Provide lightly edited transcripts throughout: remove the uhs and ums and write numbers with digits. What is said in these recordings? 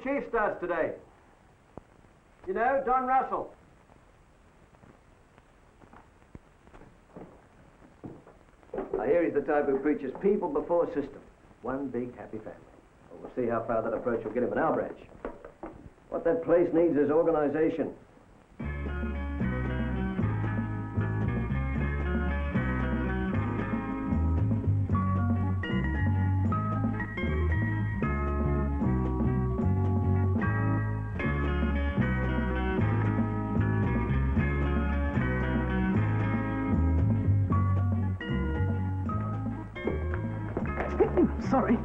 chief starts today. You know, Don Russell. I hear he's the type who preaches people before system. One big happy family. Well, we'll see how far that approach will get him in our branch. What that place needs is organization. Sorry.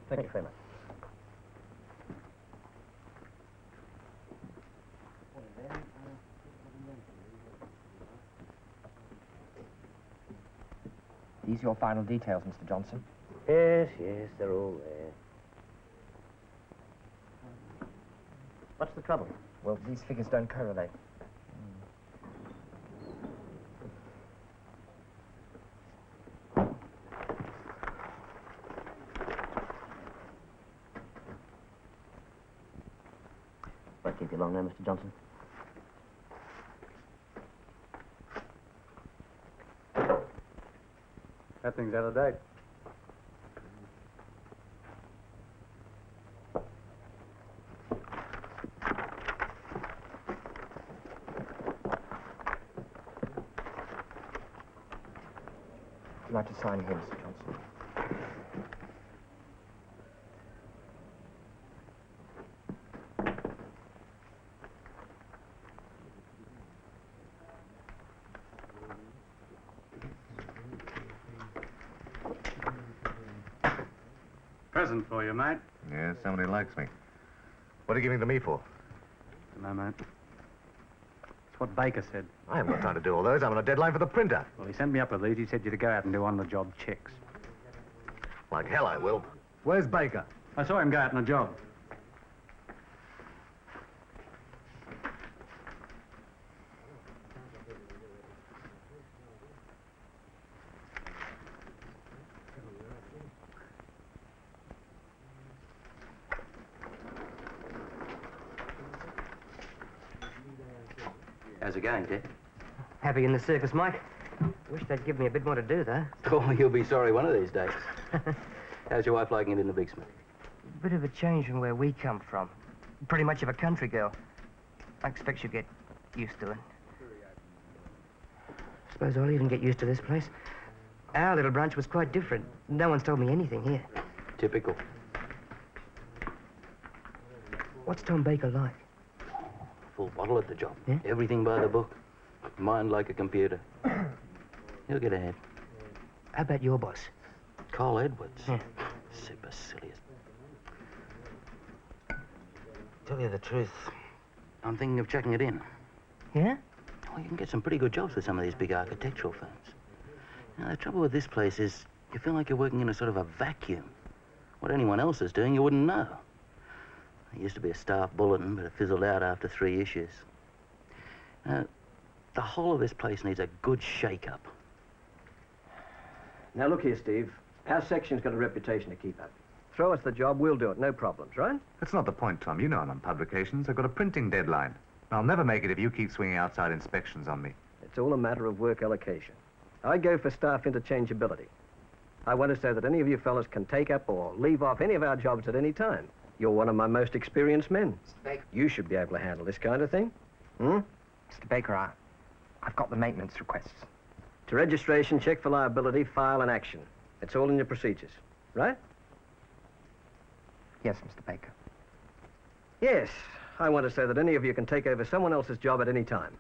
Thank you very much. These your final details, Mr. Johnson? Yes, they're all there. What's the trouble? Well, these figures don't correlate. Won't keep you long now, Mr. Johnson. That thing's out of date. Would you like to sign here, Mr. Johnson? Present for you, mate. Yes, somebody likes me. What are you giving to me for? No, mate. It's what Baker said. I haven't got time to do all those. I'm on a deadline for the printer. Well, he sent me up with these. He said you to go out and do on-the-job checks. Like hell I will. Where's Baker? I saw him go out on a job. How's it going, Ted? Happy in the circus, Mike. Wish they'd give me a bit more to do, though. Oh, you'll be sorry one of these days. How's your wife liking it in the Big Smith? Bit of a change from where we come from. Pretty much of a country girl. I expect she'll get used to it. Suppose I'll even get used to this place. Our little branch was quite different. No one's told me anything here. Typical. What's Tom Baker like? Full bottle at the job. Yeah? Everything by the book. Mind like a computer. He'll get ahead. How about your boss? Cole Edwards. Yeah. Supercilious. Tell you the truth, I'm thinking of checking it in. Yeah? Oh, you can get some pretty good jobs with some of these big architectural firms. Now, the trouble with this place is you feel like you're working in a sort of a vacuum. What anyone else is doing, you wouldn't know. There used to be a staff bulletin, but it fizzled out after 3 issues. The whole of this place needs a good shake-up. Now, look here, Steve. Our section's got a reputation to keep up. Throw us the job, we'll do it, no problems, right? That's not the point, Tom. You know I'm on publications. I've got a printing deadline. I'll never make it if you keep swinging outside inspections on me. It's all a matter of work allocation. I go for staff interchangeability. I want to say that any of you fellas can take up or leave off any of our jobs at any time. You're one of my most experienced men. Mr. Baker. You should be able to handle this kind of thing. Hmm? Mr. Baker, I've got the maintenance requests. To registration, check for liability, file, and action. It's all in your procedures, right? Yes, Mr. Baker. Yes. I want to say that any of you can take over someone else's job at any time.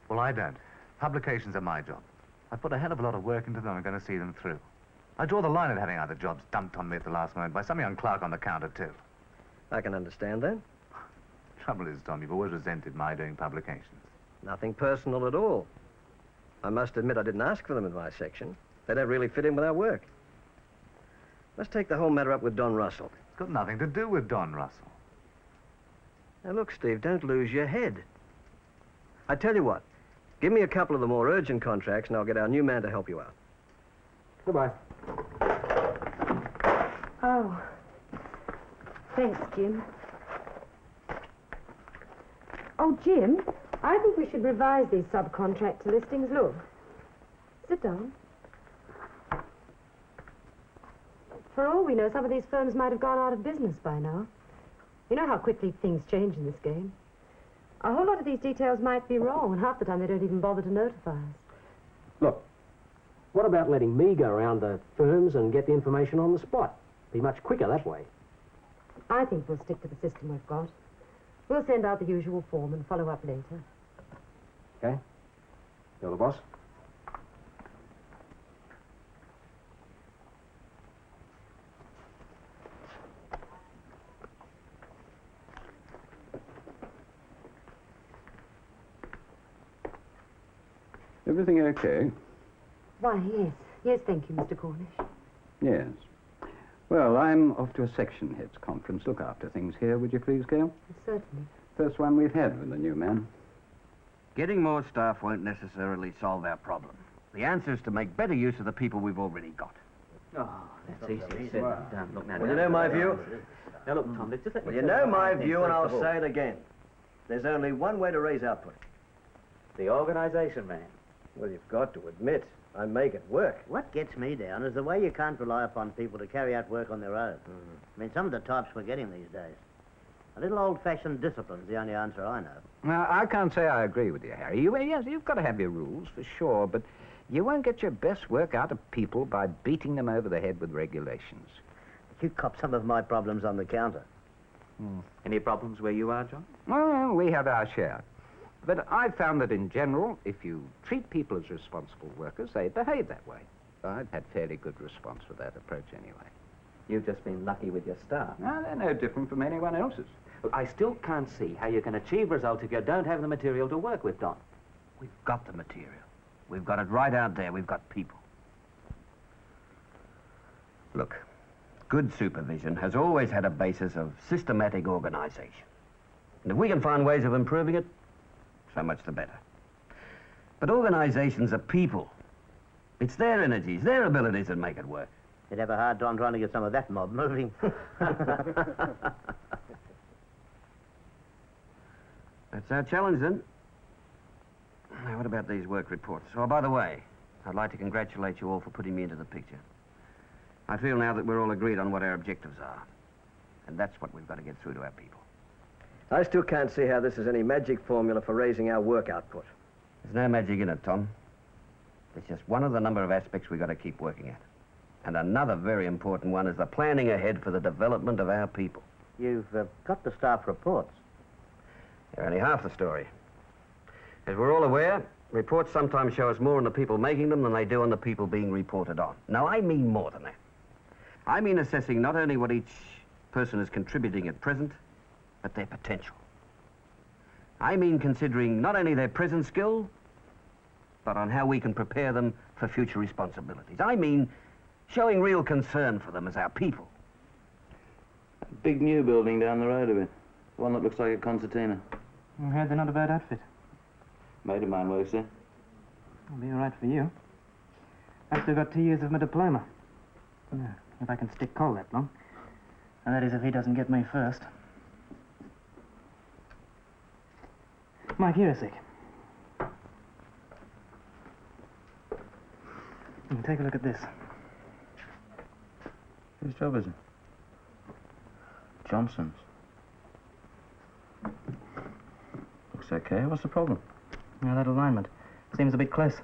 Well, I don't. Publications are my job. I put a hell of a lot of work into them. I'm going to see them through. I draw the line at having other jobs dumped on me at the last moment by some young clerk on the counter, too. I can understand that. Trouble is, Tom, you've always resented my doing publications. Nothing personal at all. I must admit I didn't ask for them in my section. They don't really fit in with our work. Let's take the whole matter up with Don Russell. It's got nothing to do with Don Russell. Now, look, Steve, don't lose your head. I tell you what, give me a couple of the more urgent contracts and I'll get our new man to help you out. Goodbye. Oh. Thanks, Jim. Oh, Jim, I think we should revise these subcontractor listings. Look. Sit down. For all we know, some of these firms might have gone out of business by now. You know how quickly things change in this game. A whole lot of these details might be wrong, and half the time they don't even bother to notify us. Look, what about letting me go around the firms and get the information on the spot? Be much quicker that way. I think we'll stick to the system we've got. We'll send out the usual form and follow up later. Okay? You're the boss? Everything okay? Why, yes. Yes, thank you, Mr. Cornish. Yes. Well, I'm off to a section heads conference. Look after things here, would you please, Gail? Certainly. First one we've had with the new man. Getting more staff won't necessarily solve our problem. The answer is to make better use of the people we've already got. Oh, that's easy said than done. Look, now, Well, you know my view? Now, look, Tom, just let me... Well, you know my view, and I'll say it again. There's only one way to raise output. The organisation, man. Well, you've got to admit, I make it work. What gets me down is the way you can't rely upon people to carry out work on their own. I mean, some of the types we're getting these days. A little old-fashioned discipline's the only answer I know. Now, I can't say I agree with you, Harry. Yes, you've got to have your rules, for sure, but you won't get your best work out of people by beating them over the head with regulations. You cop some of my problems on the counter. Any problems where you are, John? Well, we have our share. But I've found that in general, if you treat people as responsible workers, they behave that way. I've had fairly good response with that approach anyway. You've just been lucky with your staff. No, they're no different from anyone else's. Well, I still can't see how you can achieve results if you don't have the material to work with, Don. We've got the material. We've got it right out there. We've got people. Look, good supervision has always had a basis of systematic organisation. And if we can find ways of improving it, so much the better. But organisations are people. It's their energies, their abilities that make it work. You'd have a hard time trying to get some of that mob moving. That's our challenge, then. Now, what about these work reports? Oh, by the way, I'd like to congratulate you all for putting me into the picture. I feel now that we're all agreed on what our objectives are. And that's what we've got to get through to our people. I still can't see how this is any magic formula for raising our work output. There's no magic in it, Tom. It's just one of the number of aspects we've got to keep working at. And another very important one is the planning ahead for the development of our people. You've got the staff reports. They're only half the story. As we're all aware, reports sometimes show us more on the people making them than they do on the people being reported on. Now, I mean more than that. I mean assessing not only what each person is contributing at present, but their potential. I mean considering not only their present skill, but on how we can prepare them for future responsibilities. I mean showing real concern for them as our people. Big new building down the road a bit. One that looks like a concertina. I heard they're not a bad outfit. Mate of mine works there. It'll be all right for you. I've still got 2 years of my diploma. Yeah, if I can stick coal that long. And that is if he doesn't get me first. Mike, here a sec. Take a look at this. Whose job is it? Johnson's. Looks okay. What's the problem? Now, that alignment seems a bit close.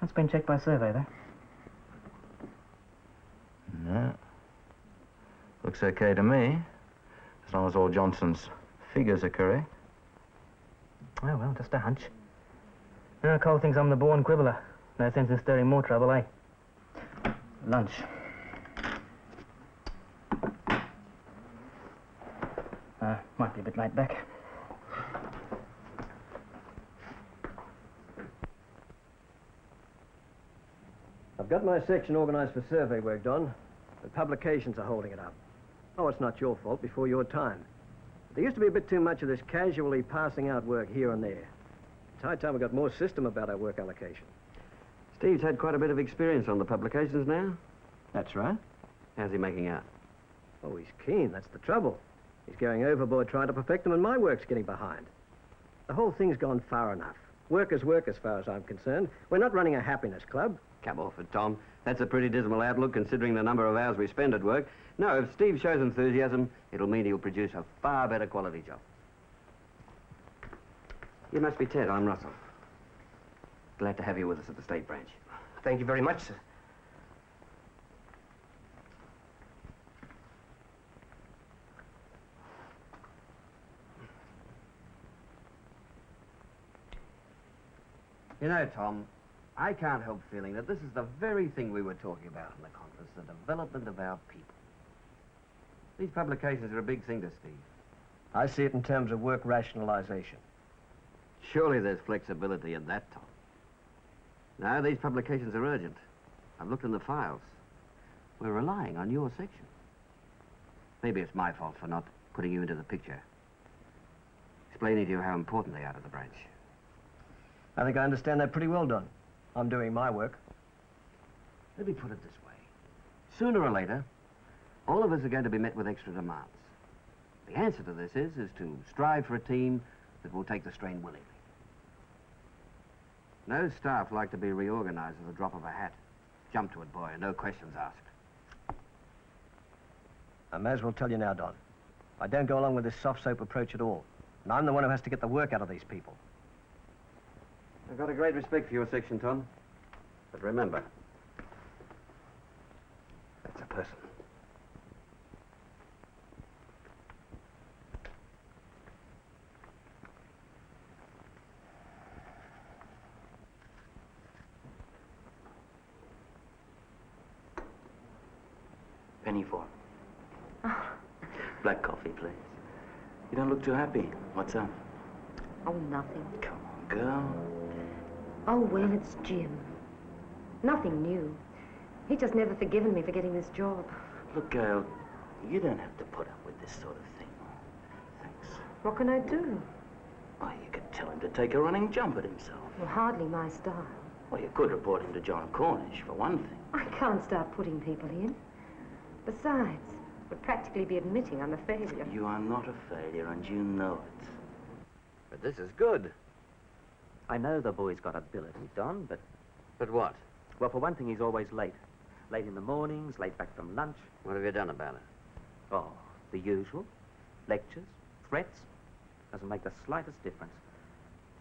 That's been checked by survey, though. No. Looks okay to me, as long as all Johnson's figures are correct. Oh, well, just a hunch. No, Cole thinks I'm the born quibbler. No sense in stirring more trouble, eh? Lunch. Might be a bit late back. I've got my section organised for survey work, Don. The publications are holding it up. Oh, it's not your fault, before your time. There used to be a bit too much of this casually passing out work here and there. It's high time we got more system about our work allocation. Steve's had quite a bit of experience on the publications now. That's right. How's he making out? Oh, he's keen, that's the trouble. He's going overboard trying to perfect them, and my work's getting behind. The whole thing's gone far enough. Work is work as far as I'm concerned. We're not running a happiness club. Come off it, Tom. That's a pretty dismal outlook considering the number of hours we spend at work. No, if Steve shows enthusiasm, it'll mean he'll produce a far better quality job. You must be Ted. I'm Russell. Glad to have you with us at the State Branch. Thank you very much, sir. You know, Tom, I can't help feeling that this is the very thing we were talking about in the conference, the development of our people. These publications are a big thing to Steve. I see it in terms of work rationalization. Surely there's flexibility in that, Tom. No, these publications are urgent. I've looked in the files. We're relying on your section. Maybe it's my fault for not putting you into the picture. Explaining to you how important they are to the branch. I think I understand that pretty well, Don. I'm doing my work. Let me put it this way. Sooner or later, all of us are going to be met with extra demands. The answer to this is to strive for a team that will take the strain willingly. No staff like to be reorganized at the drop of a hat. Jump to it, boy, and no questions asked. I may as well tell you now, Don. I don't go along with this soft soap approach at all. And I'm the one who has to get the work out of these people. I've got a great respect for your section, Tom. But remember, that's a person. Penny for it. Black coffee, please. You don't look too happy. What's up? Oh, nothing. Come on, girl. Oh, well, it's Jim. Nothing new. He's just never forgiven me for getting this job. Look, Gail, you don't have to put up with this sort of thing. Thanks. What can I do? Well, you could tell him to take a running jump at himself. Well, hardly my style. Well, you could report him to John Cornish, for one thing. I can't start putting people in. Besides, would practically be admitting I'm a failure. You are not a failure, and you know it. But this is good. I know the boy's got ability, Don, but... But what? Well, for one thing, he's always late. Late in the mornings, late back from lunch. What have you done about it? Oh, the usual. Lectures, threats. Doesn't make the slightest difference.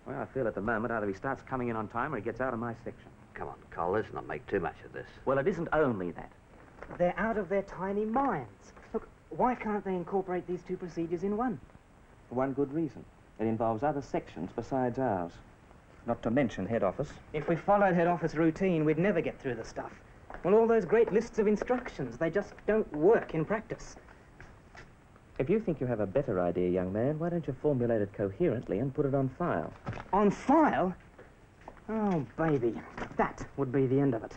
Well, I feel at the moment either he starts coming in on time or he gets out of my section. Come on, Cole, let's not make too much of this. Well, it isn't only that. They're out of their tiny minds. Look, why can't they incorporate these two procedures in one? For one good reason. It involves other sections besides ours. Not to mention head office. If we followed head office routine, we'd never get through the stuff. Well, all those great lists of instructions, they just don't work in practice. If you think you have a better idea, young man, why don't you formulate it coherently and put it on file? On file? Oh, baby, that would be the end of it.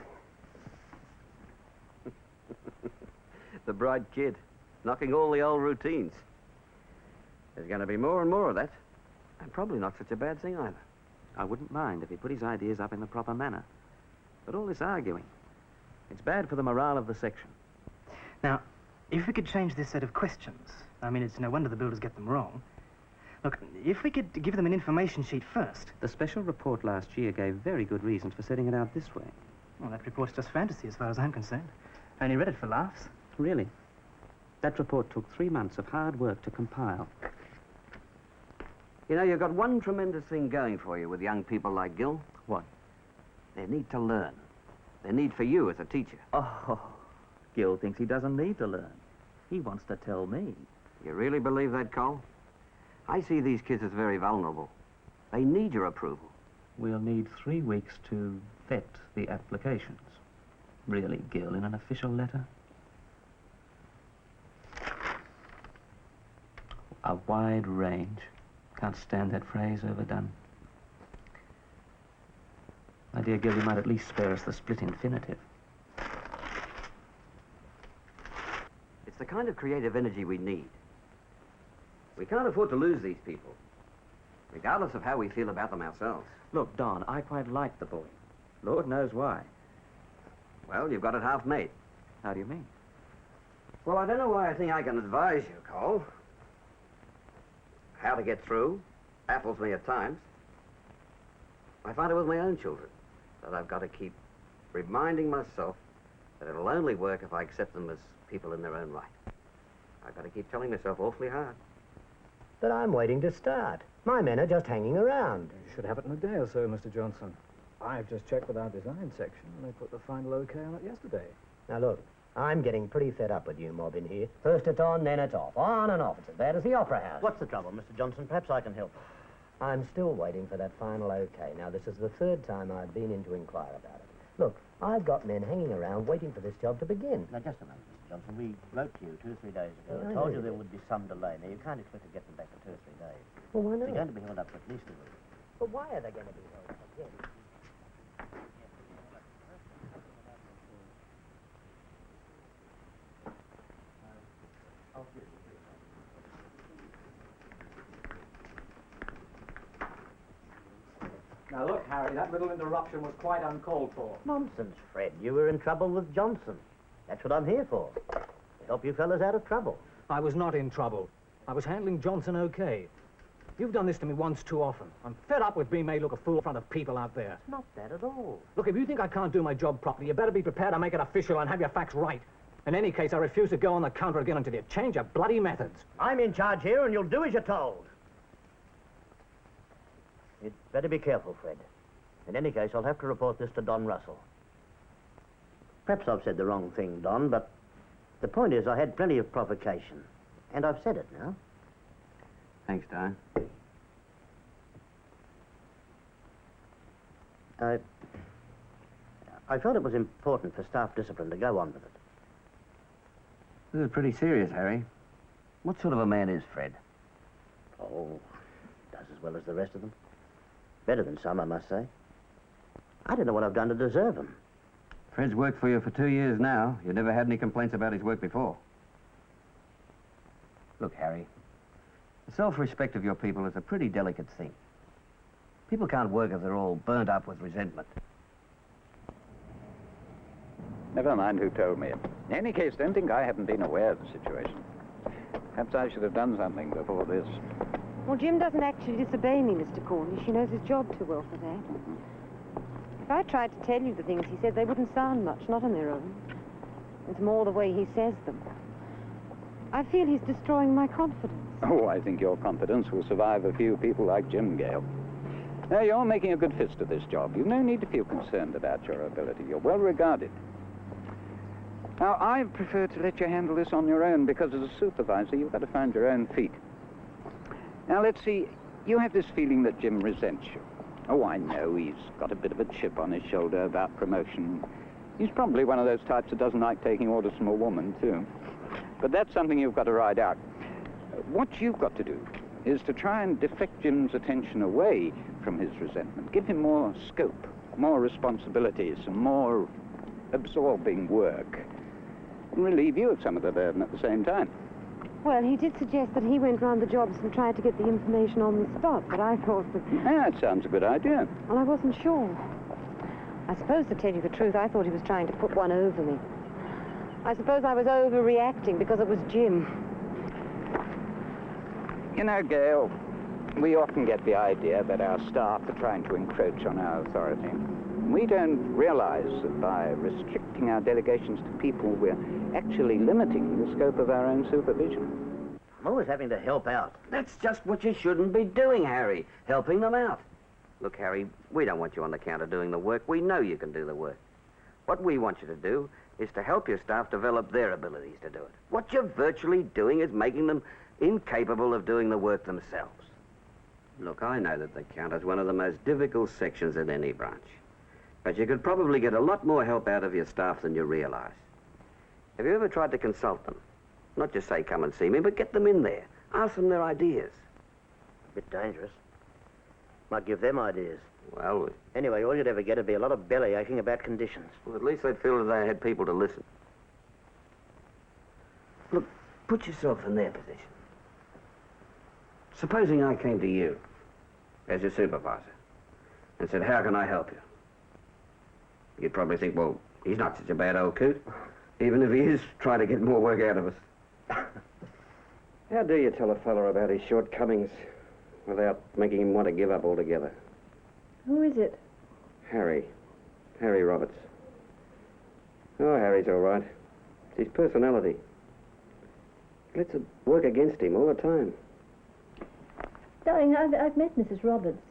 The bright kid, knocking all the old routines. There's going to be more and more of that. And probably not such a bad thing either. I wouldn't mind if he put his ideas up in the proper manner. But all this arguing, it's bad for the morale of the section. Now, if we could change this set of questions, I mean, it's no wonder the builders get them wrong. Look, if we could give them an information sheet first. The special report last year gave very good reasons for setting it out this way. Well, that report's just fantasy as far as I'm concerned. I only read it for laughs. Really? That report took 3 months of hard work to compile. You know, you've got one tremendous thing going for you with young people like Gil. What? Their need to learn. Their need for you as a teacher. Oh, Gil thinks he doesn't need to learn. He wants to tell me. You really believe that, Cole? I see these kids as very vulnerable. They need your approval. We'll need 3 weeks to vet the applications. Really, Gil, in an official letter? A wide range. Can't stand that phrase, overdone. My dear Gil, you might at least spare us the split infinitive. kind of creative energy we need. We can't afford to lose these people, regardless of how we feel about them ourselves. Look, Don, I quite like the boy. Lord knows why. Well, you've got it half made. How do you mean? Well, I don't know why I think I can advise you, Cole. How to get through baffles me at times. I find it with my own children that I've got to keep reminding myself that it'll only work if I accept them as people in their own right. I've got to keep telling myself awfully hard. But I'm waiting to start. My men are just hanging around. You should have it in a day or so, Mr. Johnson. I've just checked with our design section, and they put the final okay on it yesterday. Now, look, I'm getting pretty fed up with you mob in here. First it's on, then it's off. On and off. It's as bad as the Opera House. What's the trouble, Mr. Johnson? Perhaps I can help. I'm still waiting for that final okay. Now, this is the third time I've been in to inquire about it. Look, I've got men hanging around waiting for this job to begin. Now, just a moment, Mr. Johnson. We wrote to you 2 or 3 days ago. Yeah, I I told know you there you would be some delay. Now, you can't expect to get them back for 2 or 3 days. Well, why not? They're going to be held up for at least a week. But why are they going to be held up again? Now look, Harry, that little interruption was quite uncalled for. Nonsense, Fred. You were in trouble with Johnson. That's what I'm here for. To help you fellas out of trouble. I was not in trouble. I was handling Johnson okay. You've done this to me once too often. I'm fed up with being made look a fool in front of people out there. It's not that at all. Look, if you think I can't do my job properly, you better be prepared to make it official and have your facts right. In any case, I refuse to go on the counter again until you change your bloody methods. I'm in charge here, and you'll do as you're told. You'd better be careful, Fred. In any case, I'll have to report this to Don Russell. Perhaps I've said the wrong thing, Don, but the point is I had plenty of provocation. And I've said it now. Thanks, Don. I felt it was important for staff discipline to go on with it. This is pretty serious, Harry. What sort of a man is Fred? Oh, does as well as the rest of them. Better than some, I must say. I don't know what I've done to deserve him. Fred's worked for you for 2 years now. You never had any complaints about his work before. Look, Harry, the self-respect of your people is a pretty delicate thing. People can't work if they're all burnt up with resentment. Never mind who told me. In any case, don't think I haven't been aware of the situation. Perhaps I should have done something before this. Well, Jim doesn't actually disobey me, Mr. Cornish. He knows his job too well for that. If I tried to tell you the things he said, they wouldn't sound much, not on their own. It's more the way he says them. I feel he's destroying my confidence. Oh, I think your confidence will survive a few people like Jim Gale. Now, you're making a good fist of this job. You've no need to feel concerned about your ability. You're well regarded. Now, I prefer to let you handle this on your own because as a supervisor, you've got to find your own feet. Now, let's see. You have this feeling that Jim resents you. Oh, I know. He's got a bit of a chip on his shoulder about promotion. He's probably one of those types that doesn't like taking orders from a woman, too. But that's something you've got to ride out. What you've got to do is to try and deflect Jim's attention away from his resentment. Give him more scope, more responsibilities, and more absorbing work. And relieve you of some of the burden at the same time. Well, he did suggest that he went round the jobs and tried to get the information on the spot, but I thought that... Yeah, that sounds a good idea. Well, I wasn't sure. I suppose, to tell you the truth, I thought he was trying to put one over me. I suppose I was overreacting because it was Jim. You know, Gail, we often get the idea that our staff are trying to encroach on our authority. We don't realize that by restricting our delegations to people, we're actually limiting the scope of our own supervision. I'm always having to help out. That's just what you shouldn't be doing, Harry. Helping them out. Look, Harry, we don't want you on the counter doing the work. We know you can do the work. What we want you to do is to help your staff develop their abilities to do it. What you're virtually doing is making them incapable of doing the work themselves. Look, I know that the counter's one of the most difficult sections in any branch. But you could probably get a lot more help out of your staff than you realize. Have you ever tried to consult them? Not just say, come and see me, but get them in there. Ask them their ideas. A bit dangerous. Might give them ideas. Well, anyway, all you'd ever get would be a lot of belly aching about conditions. Well, at least they'd feel that they had people to listen. Look, put yourself in their position. Supposing I came to you as your supervisor and said, how can I help you? You'd probably think, well, he's not such a bad old coot. Even if he is trying to get more work out of us. How do you tell a fellow about his shortcomings without making him want to give up altogether? Who is it? Harry. Harry Roberts. Oh, Harry's all right. It's his personality. He lets it work against him all the time. Darling, I've met Mrs. Roberts.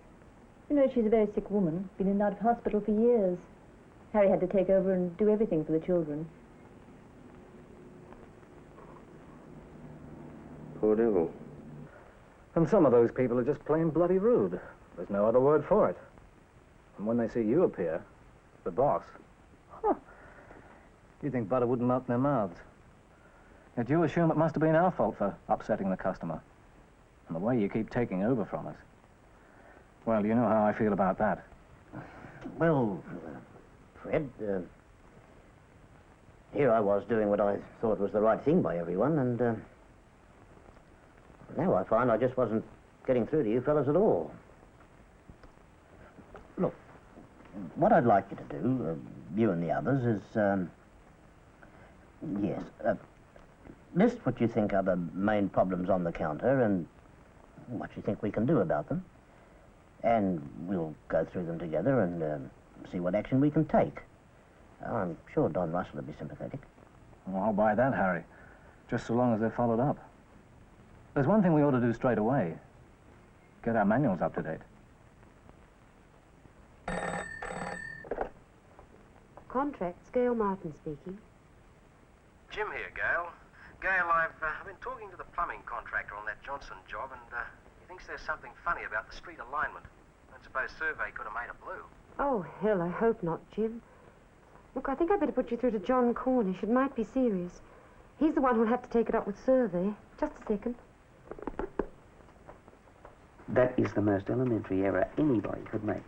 You know, she's a very sick woman, been in and out of hospital for years. Harry had to take over and do everything for the children. Poor devil. And some of those people are just plain bloody rude. There's no other word for it. And when they see you appear, the boss, you'd think butter wouldn't melt in their mouths. Yet you assume it must have been our fault for upsetting the customer. And the way you keep taking over from us. Well, you know how I feel about that. Well, Fred, here I was doing what I thought was the right thing by everyone, and now I find I just wasn't getting through to you fellas at all. Look, what I'd like you to do, you and the others, is, yes, list what you think are the main problems on the counter and what you think we can do about them. And we'll go through them together and see what action we can take. I'm sure Don Russell will be sympathetic. Well, I'll buy that, Harry. Just so long as they're followed up. There's one thing we ought to do straight away. Get our manuals up to date. Contracts, Gail Martin speaking. Jim here, Gail. Gail, I've been talking to the plumbing contractor on that Johnson job, and he thinks there's something funny about the street alignment. I don't suppose survey could have made it blue. Oh, hell, I hope not, Jim. Look, I think I'd better put you through to John Cornish. It might be serious. He's the one who'll have to take it up with survey. Just a second. That is the most elementary error anybody could make.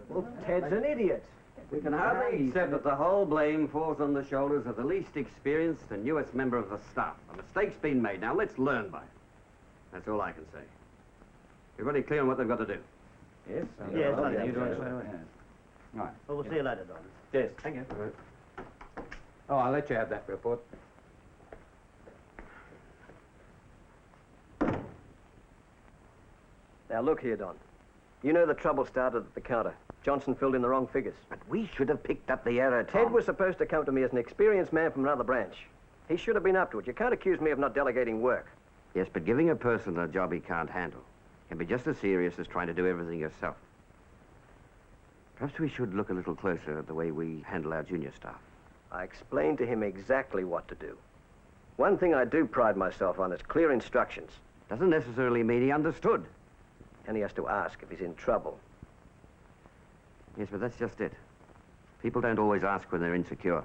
Well, Ted's an idiot. We can hardly accept that the whole blame falls on the shoulders of the least experienced and newest member of the staff. A mistake's been made. Now, let's learn by it. That's all I can say. Everybody clear on what they've got to do? Yes? Yes, I You think do it so. straight away. Right. Well, we'll see you later, Don. Yes, thank you. Oh, I'll let you have that report. Now, look here, Don. You know the trouble started at the counter. Johnson filled in the wrong figures. But we should have picked up the error, Tom. Ted was supposed to come to me as an experienced man from another branch. He should have been up to it. You can't accuse me of not delegating work. Yes, but giving a person a job he can't handle can be just as serious as trying to do everything yourself. Perhaps we should look a little closer at the way we handle our junior staff. I explained to him exactly what to do. One thing I do pride myself on is clear instructions. Doesn't necessarily mean he understood. And he has to ask if he's in trouble. Yes, but that's just it. People don't always ask when they're insecure.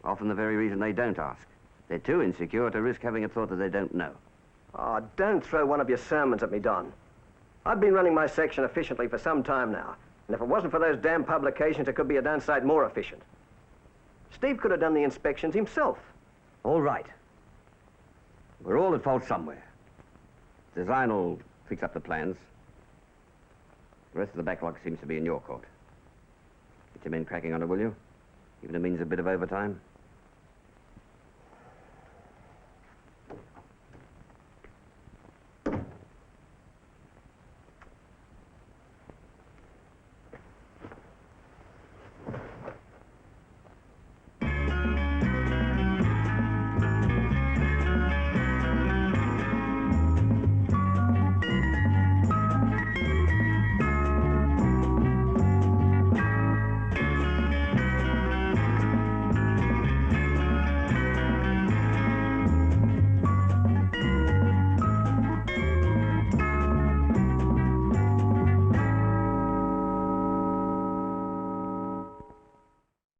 Often the very reason they don't ask. They're too insecure to risk having a thought that they don't know. Oh, don't throw one of your sermons at me, Don. I've been running my section efficiently for some time now. And if it wasn't for those damn publications, it could be a darn sight more efficient. Steve could have done the inspections himself. All right. We're all at fault somewhere. Design will fix up the plans. The rest of the backlog seems to be in your court. Get your men cracking on it, will you? Even if it means a bit of overtime.